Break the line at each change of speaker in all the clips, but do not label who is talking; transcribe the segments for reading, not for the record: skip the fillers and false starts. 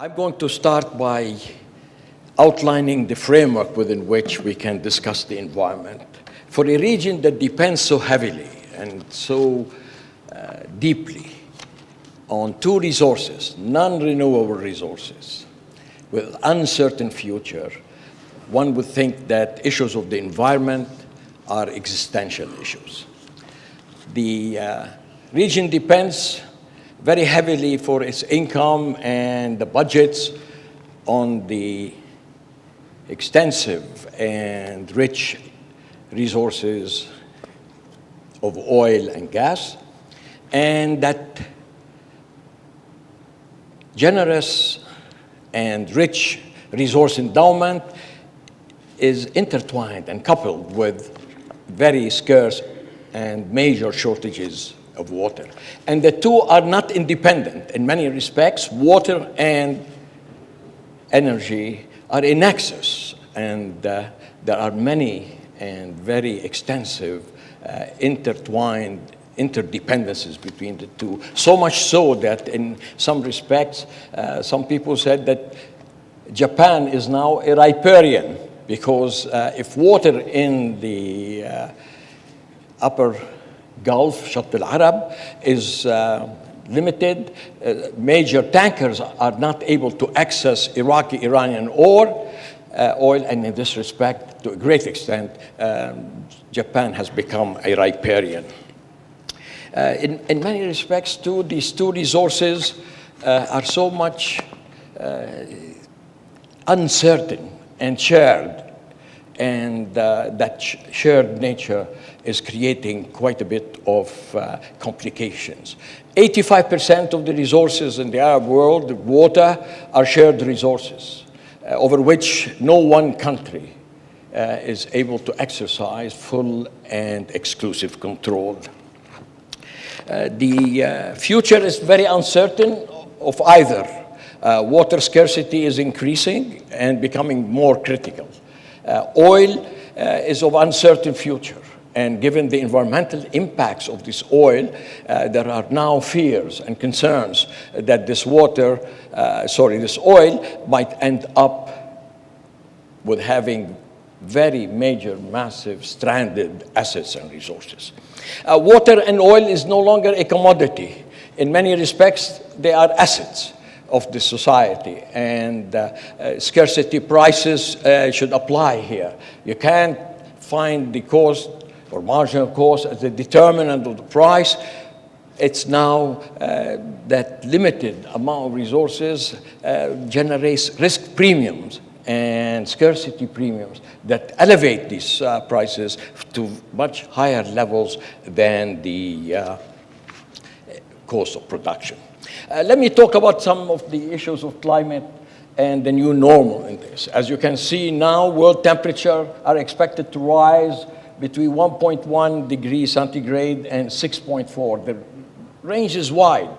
I'm going to start by outlining the framework within which we can discuss the environment. For a region that depends so heavily and so deeply on two resources, non-renewable resources, with uncertain future, one would think that issues of the environment are existential issues. The region depends very heavily for its income and the budgets on the extensive and rich resources of oil and gas, and that generous and rich resource endowment is intertwined and coupled with very scarce and major shortages of water. And the two are not independent. In many respects, water and energy are in nexus, and there are many and very extensive intertwined interdependencies between the two. So much so that in some respects, some people said that Japan is now a riparian, because if water in the upper Gulf, Shatt al-Arab, is limited, major tankers are not able to access Iraqi-Iranian oil, and in this respect, to a great extent, Japan has become a riparian. In many respects, too, these two resources are so much uncertain and shared, and that shared nature is creating quite a bit of complications. 85% of the resources in the Arab world, the water, are shared resources over which no one country is able to exercise full and exclusive control. The future is very uncertain of either. Water scarcity is increasing and becoming more critical. Oil is of uncertain future, and given the environmental impacts of this oil, there are now fears and concerns that this oil might end up with having very major, massive, stranded assets and resources. Water and oil is no longer a commodity. In many respects, they are assets of the society, and scarcity prices should apply here. You can't find the cost or marginal cost as a determinant of the price. It's now that limited amount of resources generates risk premiums and scarcity premiums that elevate these prices to much higher levels than the cost of production. Let me talk about some of the issues of climate and the new normal in this. As you can see now, world temperature are expected to rise between 1.1 degrees centigrade and 6.4. The range is wide,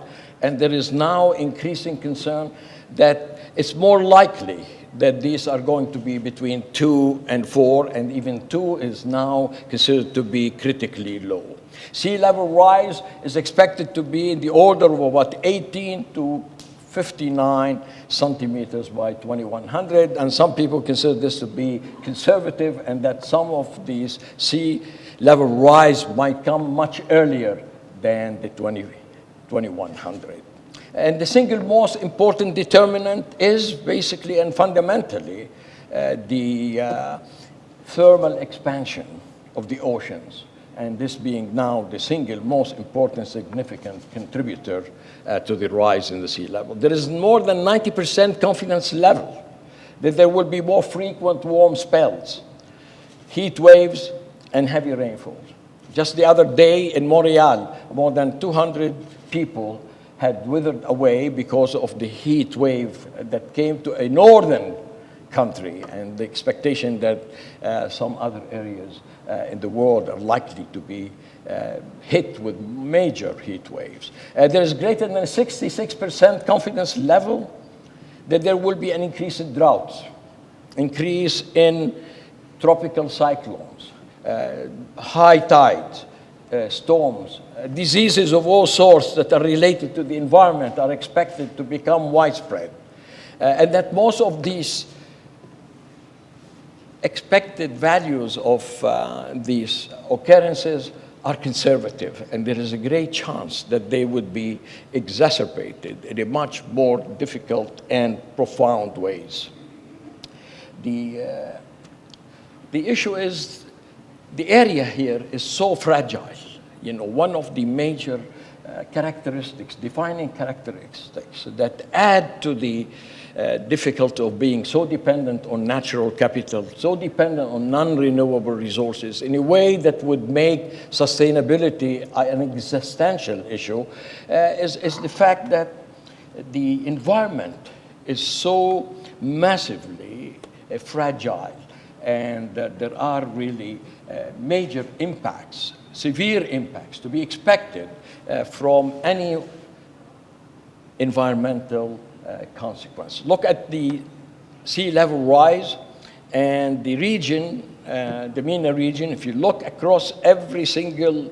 and there is now increasing concern that it's more likely that these are going to be between 2 and 4, and even 2 is now considered to be critically low. Sea level rise is expected to be in the order of about 18 to 59 centimeters by 2100, and some people consider this to be conservative, and that some of these sea level rise might come much earlier than the 2100. And the single most important determinant is basically and fundamentally the thermal expansion of the oceans, and this being now the single most important significant contributor to the rise in the sea level. There is more than 90% confidence level that there will be more frequent warm spells, heat waves, and heavy rainfalls. Just the other day in Montreal, more than 200 people had withered away because of the heat wave that came to a northern country, and the expectation that some other areas in the world are likely to be hit with major heat waves. There is greater than 66% confidence level that there will be an increase in droughts, increase in tropical cyclones, high tides, storms, diseases of all sorts that are related to the environment are expected to become widespread. and that most of these expected values of these occurrences are conservative, and there is a great chance that they would be exacerbated in a much more difficult and profound ways. The issue is the area here is so fragile. One of the major characteristics, defining characteristics that add to the difficulty of being so dependent on natural capital, so dependent on non-renewable resources in a way that would make sustainability an existential issue is the fact that the environment is so massively fragile, and there are really major impacts, severe impacts to be expected from any environmental consequence. Look at the sea level rise and the region, the MENA region. If you look across every single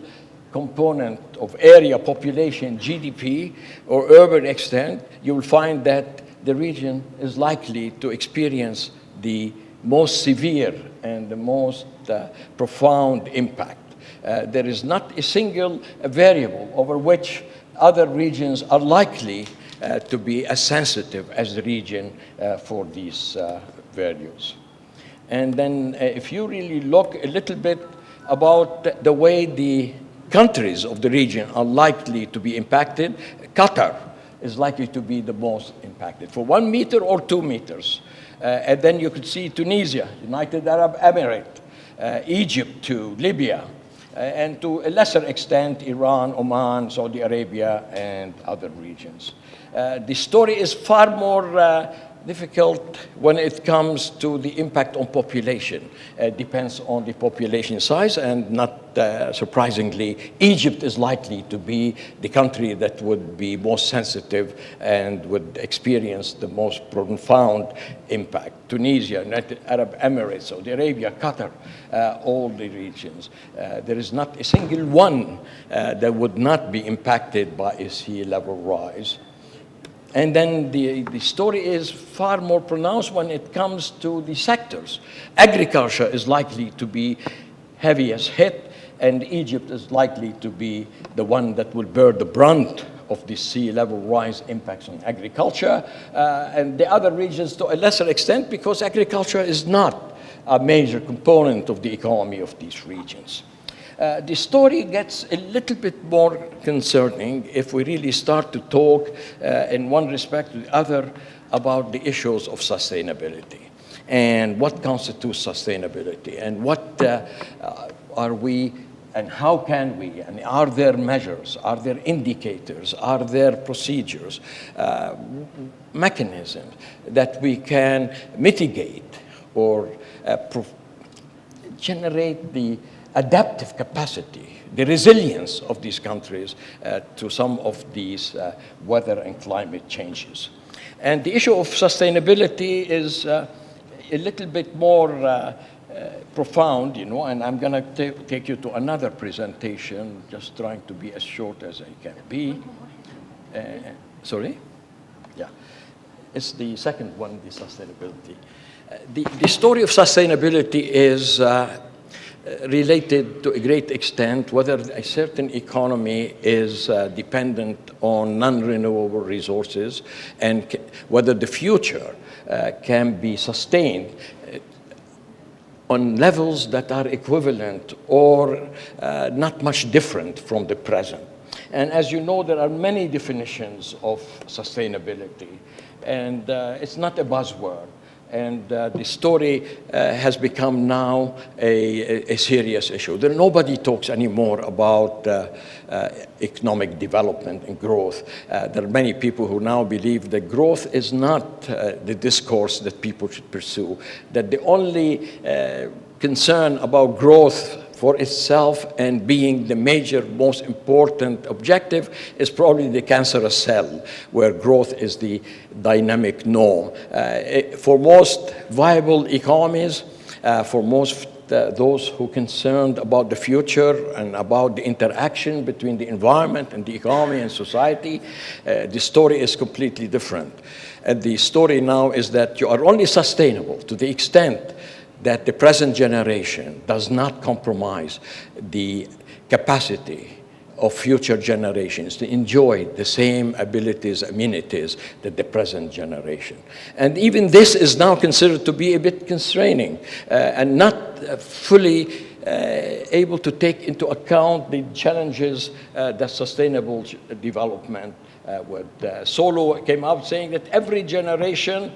component of area, population, GDP, or urban extent, you will find that the region is likely to experience the most severe and the most profound impact. There is not a single variable over which other regions are likely to be as sensitive as the region for these values. And then if you really look a little bit about the way the countries of the region are likely to be impacted, Qatar is likely to be the most impacted for 1 meter or 2 meters. And then you could see Tunisia, United Arab Emirates, Egypt too, Libya, and to a lesser extent, Iran, Oman, Saudi Arabia, and other regions. The story is far more difficult when it comes to the impact on population. It depends on the population size, and not surprisingly, Egypt is likely to be the country that would be most sensitive and would experience the most profound impact. Tunisia, United Arab Emirates, Saudi Arabia, Qatar, all the regions. There is not a single one that would not be impacted by a sea level rise. And then the story is far more pronounced when it comes to the sectors. Agriculture is likely to be heaviest hit, and Egypt is likely to be the one that will bear the brunt of the sea level rise impacts on agriculture, and the other regions to a lesser extent, because agriculture is not a major component of the economy of these regions. The story gets a little bit more concerning if we really start to talk in one respect or the other about the issues of sustainability and what constitutes sustainability and what are we and how can we, and are there measures, are there indicators, are there procedures, mechanisms that we can mitigate or generate the adaptive capacity, the resilience of these countries to some of these weather and climate changes. And the issue of sustainability is a little bit more profound, and I'm going to take you to another presentation, just trying to be as short as I can be. Sorry? Yeah. It's the second one, the sustainability. The story of sustainability is related to a great extent whether a certain economy is dependent on non-renewable resources and whether the future can be sustained on levels that are equivalent or not much different from the present. And as you know, there are many definitions of sustainability, and it's not a buzzword. And the story has become now a serious issue. Nobody talks anymore about economic development and growth. There are many people who now believe that growth is not the discourse that people should pursue, that the only concern about growth for itself and being the major, most important objective is probably the cancerous cell, where growth is the dynamic norm. For most viable economies, for most those who are concerned about the future and about the interaction between the environment and the economy and society, the story is completely different. And the story now is that you are only sustainable to the extent that the present generation does not compromise the capacity of future generations to enjoy the same abilities, amenities that the present generation. And even this is now considered to be a bit constraining and not fully able to take into account the challenges that sustainable development would. Solo came out saying that every generation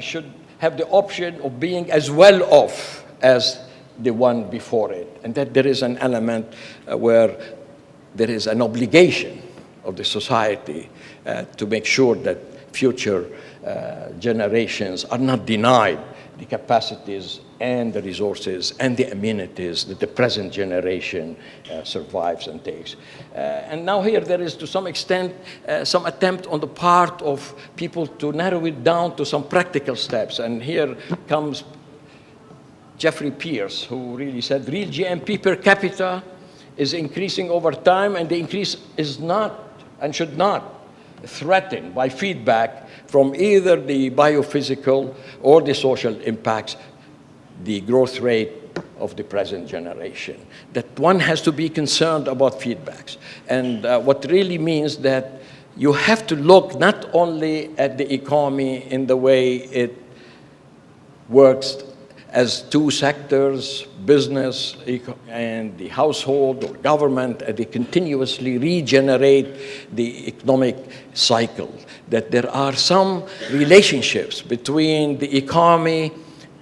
should have the option of being as well off as the one before it, and that there is an element where there is an obligation of the society to make sure that future generations are not denied the capacities and the resources and the amenities that the present generation survives and takes. And now here there is, to some extent, some attempt on the part of people to narrow it down to some practical steps. And here comes Jeffrey Pierce, who really said real GNP per capita is increasing over time, and the increase is not and should not threatened by feedback from either the biophysical or the social impacts, the growth rate of the present generation. That one has to be concerned about feedbacks. And what really means that you have to look not only at the economy in the way it works as two sectors, business and the household or government, and they continuously regenerate the economic cycle. That there are some relationships between the economy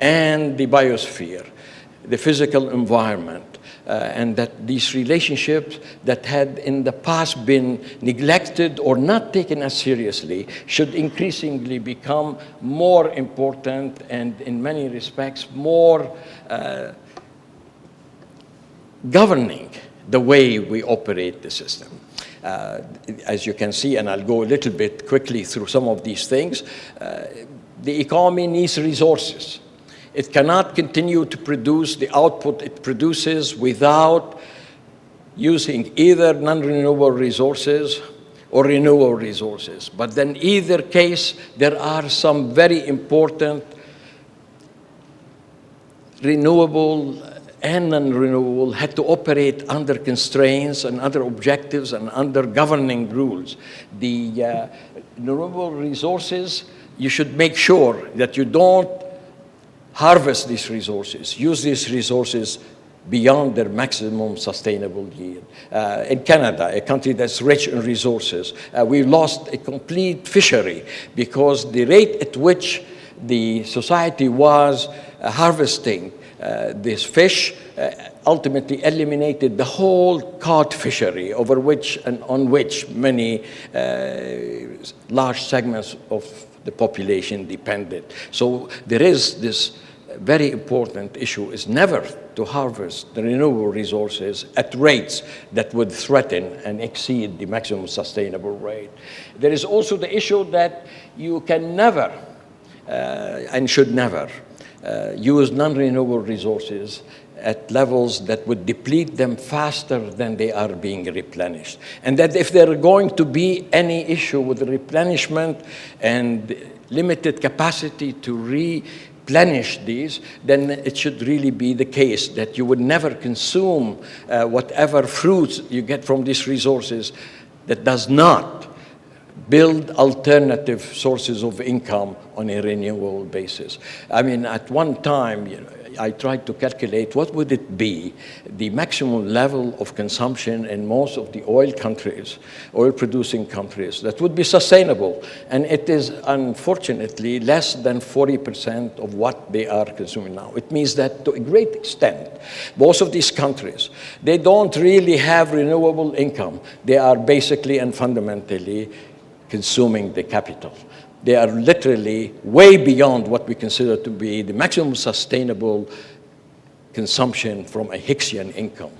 and the biosphere, the physical environment, and that these relationships that had in the past been neglected or not taken as seriously should increasingly become more important and in many respects more governing the way we operate the system. As you can see, and I'll go a little bit quickly through some of these things, the economy needs resources. It cannot continue to produce the output it produces without using either non-renewable resources or renewable resources. But then either case, there are some very important renewable and non-renewable had to operate under constraints and other objectives and under governing rules. The renewable resources, you should make sure that you don't harvest these resources, use these resources beyond their maximum sustainable yield. In Canada, a country that's rich in resources, we lost a complete fishery because the rate at which the society was harvesting this fish ultimately eliminated the whole cod fishery over which and on which many large segments of the population depended. So there is this very important issue is never to harvest the renewable resources at rates that would threaten and exceed the maximum sustainable rate. There is also the issue that you can never and should never use non-renewable resources at levels that would deplete them faster than they are being replenished. And that if there are going to be any issue with the replenishment and limited capacity to replenish these, then it should really be the case that you would never consume whatever fruits you get from these resources that does not build alternative sources of income on a renewable basis. I mean, at one time, I tried to calculate what would it be, the maximum level of consumption in most of the oil countries, oil-producing countries, that would be sustainable. And it is, unfortunately, less than 40% of what they are consuming now. It means that, to a great extent, most of these countries, they don't really have renewable income. They are basically and fundamentally consuming the capital. They are literally way beyond what we consider to be the maximum sustainable consumption from a Hicksian income.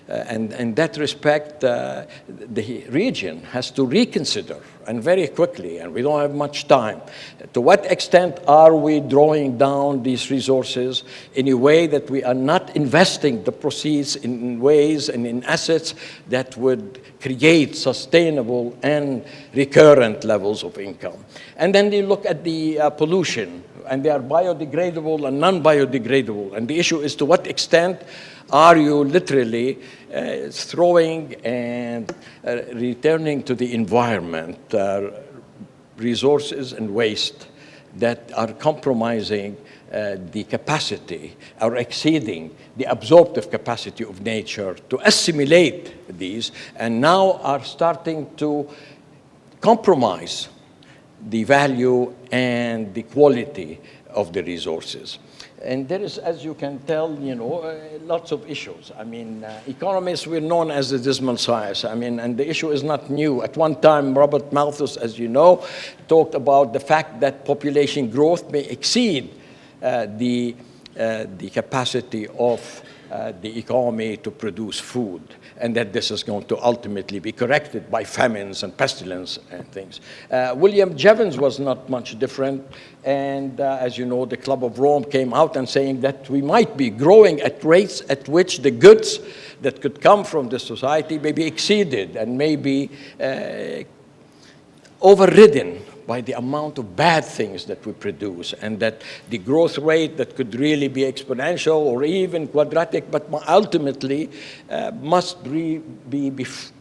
And in that respect, the region has to reconsider, and very quickly, and we don't have much time, to what extent are we drawing down these resources in a way that we are not investing the proceeds in ways and in assets that would create sustainable and recurrent levels of income. And then they look at the pollution, and they are biodegradable and non-biodegradable. And the issue is, to what extent are you literally throwing and returning to the environment resources and waste that are compromising the capacity or exceeding the absorptive capacity of nature to assimilate these, and now are starting to compromise the value and the quality of the resources. And there is, as you can tell, lots of issues. I mean, economists were known as the dismal science. I mean, and the issue is not new. At one time, Robert Malthus, as you know, talked about the fact that population growth may exceed the capacity of the economy to produce food, and that this is going to ultimately be corrected by famines and pestilence and things. William Jevons was not much different, and as you know, the Club of Rome came out and saying that we might be growing at rates at which the goods that could come from the society may be exceeded and may be overridden by the amount of bad things that we produce, and that the growth rate that could really be exponential or even quadratic, but ultimately must be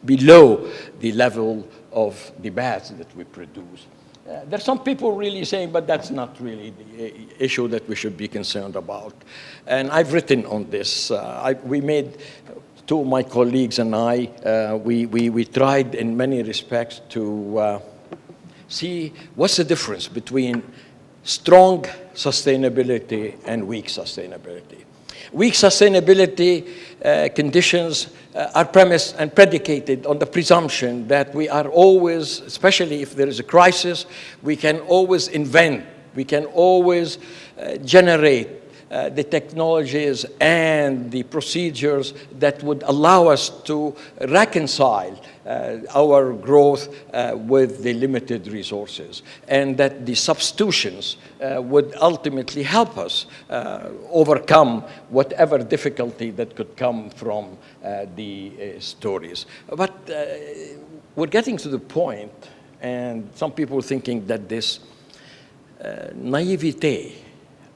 below the level of the bads that we produce. There's some people really saying, but that's not really the issue that we should be concerned about. And I've written on this. We made, two of my colleagues and I, we tried in many respects to see what's the difference between strong sustainability and weak sustainability. Weak sustainability conditions are premised and predicated on the presumption that we are always, especially if there is a crisis, we can always invent, we can always generate the technologies and the procedures that would allow us to reconcile our growth with the limited resources, and that the substitutions would ultimately help us overcome whatever difficulty that could come from the stories. But we're getting to the point, and some people are thinking that this naivete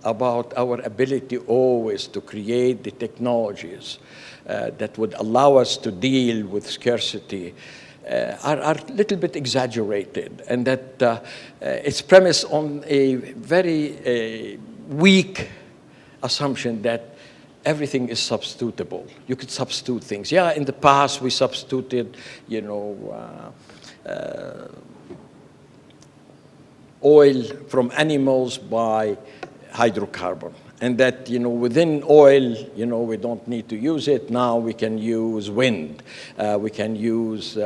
about our ability always to create the technologies that would allow us to deal with scarcity are a little bit exaggerated, and that it's premised on a very weak assumption that everything is substitutable. You could substitute things. Yeah, in the past we substituted, oil from animals by hydrocarbon, and that within oil we don't need to use it. Now we can use wind, we can use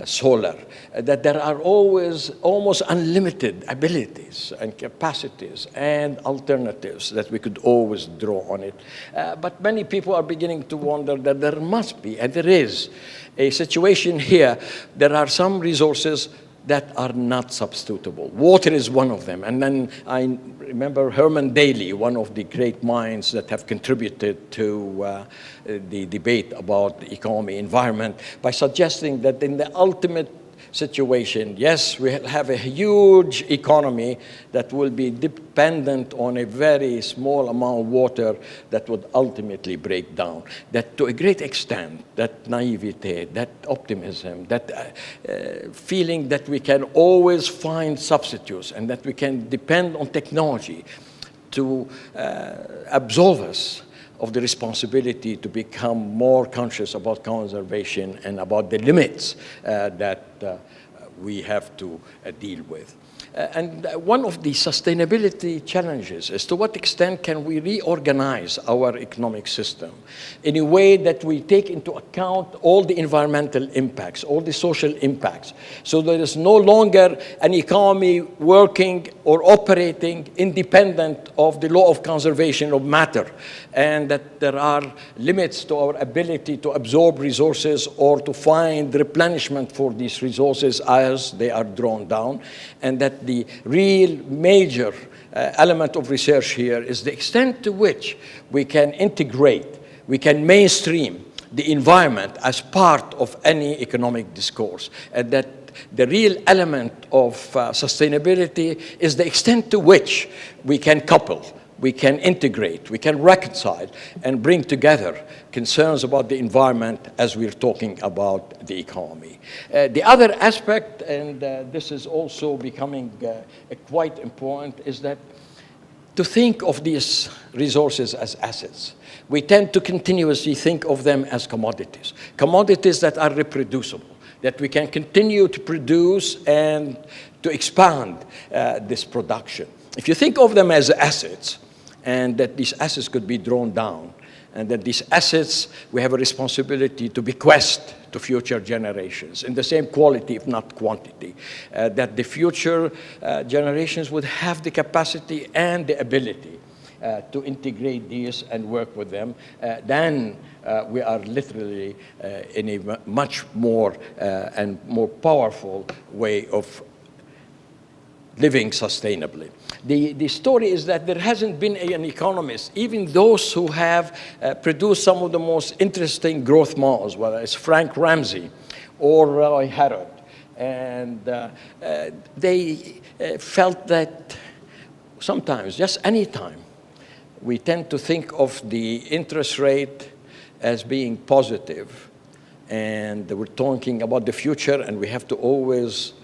solar, that there are always almost unlimited abilities and capacities and alternatives that we could always draw on it. But many people are beginning to wonder that there must be, and there is, a situation here. There are some resources that are not substitutable. Water is one of them. And then I remember Herman Daly, one of the great minds that have contributed to the debate about the economy, environment, by suggesting that in the ultimate situation, yes, we have a huge economy that will be dependent on a very small amount of water that would ultimately break down. That to a great extent, that naivete, that optimism, that feeling that we can always find substitutes and that we can depend on technology to absolve us of the responsibility to become more conscious about conservation and about the limits that we have to deal with. And one of the sustainability challenges is to what extent can we reorganize our economic system in a way that we take into account all the environmental impacts, all the social impacts, so there is no longer an economy working or operating independent of the law of conservation of matter, and that there are limits to our ability to absorb resources or to find replenishment for these resources as they are drawn down, and that the real major element of research here is the extent to which we can integrate, we can mainstream the environment as part of any economic discourse, and that the real element of sustainability is the extent to which we can couple, we can integrate, we can reconcile, and bring together concerns about the environment as we're talking about the economy. The other aspect, and this is also becoming quite important, is that to think of these resources as assets. We tend to continuously think of them as commodities, commodities that are reproducible, that we can continue to produce and to expand this production. If you think of them as assets, and that these assets could be drawn down, and that these assets, we have a responsibility to bequest to future generations in the same quality, if not quantity, that the future generations would have the capacity and the ability to integrate these and work with them, then we are literally in a much more and more powerful way of living sustainably. The story is that there hasn't been an economist, even those who have produced some of the most interesting growth models, whether it's Frank Ramsey or Roy Harrod, and they felt that sometimes, just any time, we tend to think of the interest rate as being positive, and we're talking about the future, and we have to always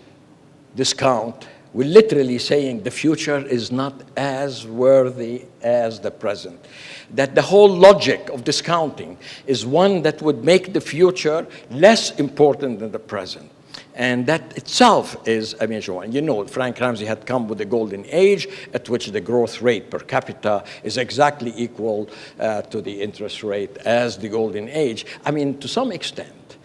discount. We're literally saying the future is not as worthy as the present. That the whole logic of discounting is one that would make the future less important than the present. And that itself is a major one. You know, Frank Ramsey had come with the golden age at which the growth rate per capita is exactly equal to the interest rate as the golden age. I mean, to some extent,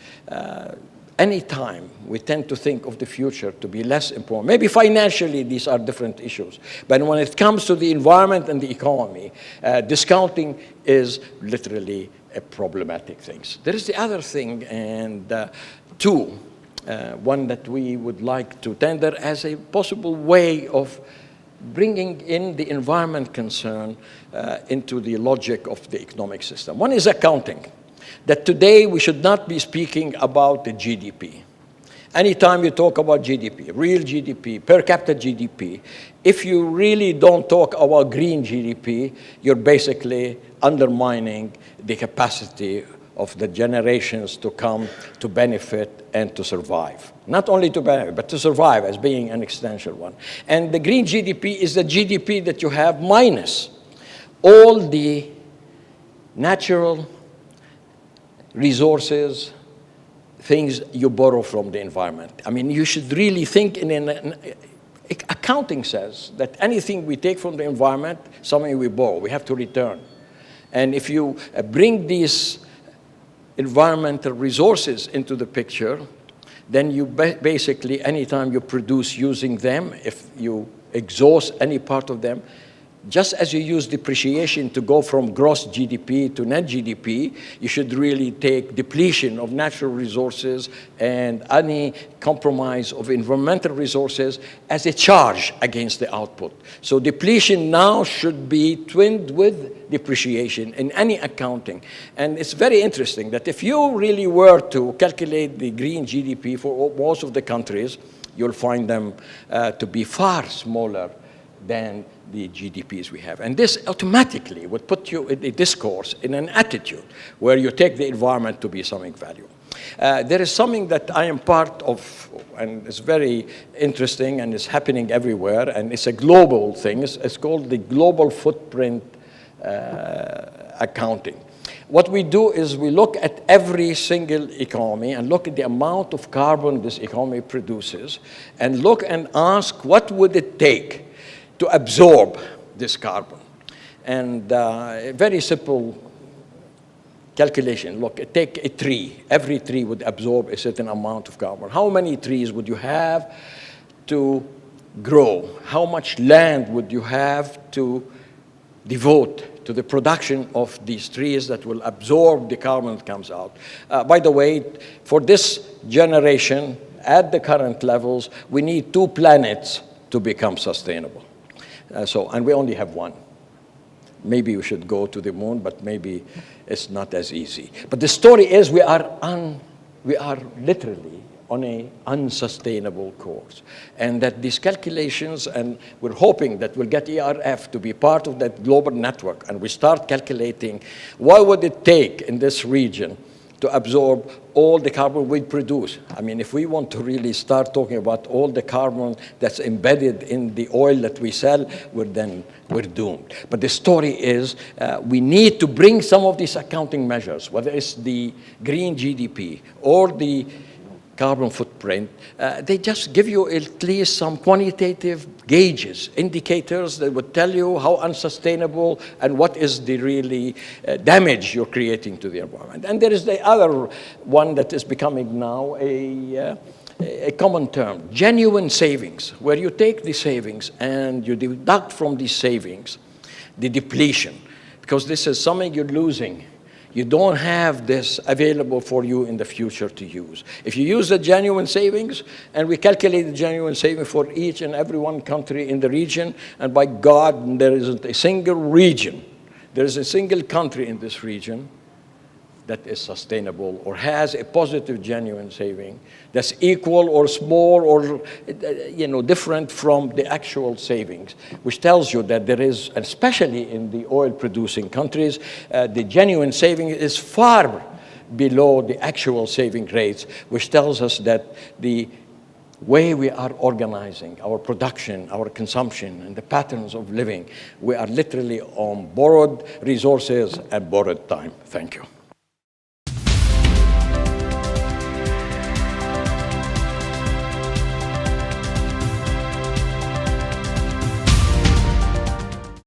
any time we tend to think of the future to be less important. Maybe financially these are different issues, but when it comes to the environment and the economy, discounting is literally a problematic thing. There is the other thing, and one that we would like to tender as a possible way of bringing in the environment concern into the logic of the economic system. One is accounting. That today we should not be speaking about the GDP. Anytime you talk about GDP, real GDP, per capita GDP, if you really don't talk about green GDP, you're basically undermining the capacity of the generations to come to benefit and to survive. Not only to benefit, but to survive as being an extension one. And the green GDP is the GDP that you have minus all the natural resources, things you borrow from the environment. I mean, you should really think accounting says that anything we take from the environment, something we borrow, we have to return. And if you bring these environmental resources into the picture, then you basically, anytime you produce using them, if you exhaust any part of them, just as you use depreciation to go from gross GDP to net GDP, you should really take depletion of natural resources and any compromise of environmental resources as a charge against the output. So depletion now should be twinned with depreciation in any accounting. And it's very interesting that if you really were to calculate the green GDP for most of the countries, you'll find them to be far smaller than the GDPs we have. And this automatically would put you in a discourse, in an attitude, where you take the environment to be something valuable. There is something that I am part of, and it's very interesting, and it's happening everywhere, and it's a global thing. It's called the global footprint accounting. What we do is we look at every single economy and look at the amount of carbon this economy produces and look and ask what would it take to absorb this carbon. And a very simple calculation. Look, take a tree. Every tree would absorb a certain amount of carbon. How many trees would you have to grow? How much land would you have to devote to the production of these trees that will absorb the carbon that comes out? By the way, for this generation, at the current levels, we need 2 planets to become sustainable. And we only have one. Maybe we should go to the moon, but maybe it's not as easy. But the story is we are literally on an unsustainable course. And that these calculations, and we're hoping that we'll get ERF to be part of that global network, and we start calculating what would it take in this region to absorb all the carbon we produce. I mean, if we want to really start talking about all the carbon that's embedded in the oil that we sell, we're doomed. But the story is we need to bring some of these accounting measures, whether it's the green GDP or the carbon footprint, they just give you at least some quantitative gauges, indicators that would tell you how unsustainable and what is the really damage you're creating to the environment. And there is the other one that is becoming now a common term, genuine savings, where you take the savings and you deduct from these savings the depletion, because this is something you're losing. You don't have this available for you in the future to use. If you use the genuine savings, and we calculate the genuine savings for each and every one country in the region, and by God, there isn't a single region, there is a single country in this region that is sustainable or has a positive genuine saving that's equal or small or different from the actual savings, which tells you that there is, especially in the oil-producing countries, the genuine saving is far below the actual saving rates, which tells us that the way we are organizing our production, our consumption, and the patterns of living, we are literally on borrowed resources and borrowed time. Thank you.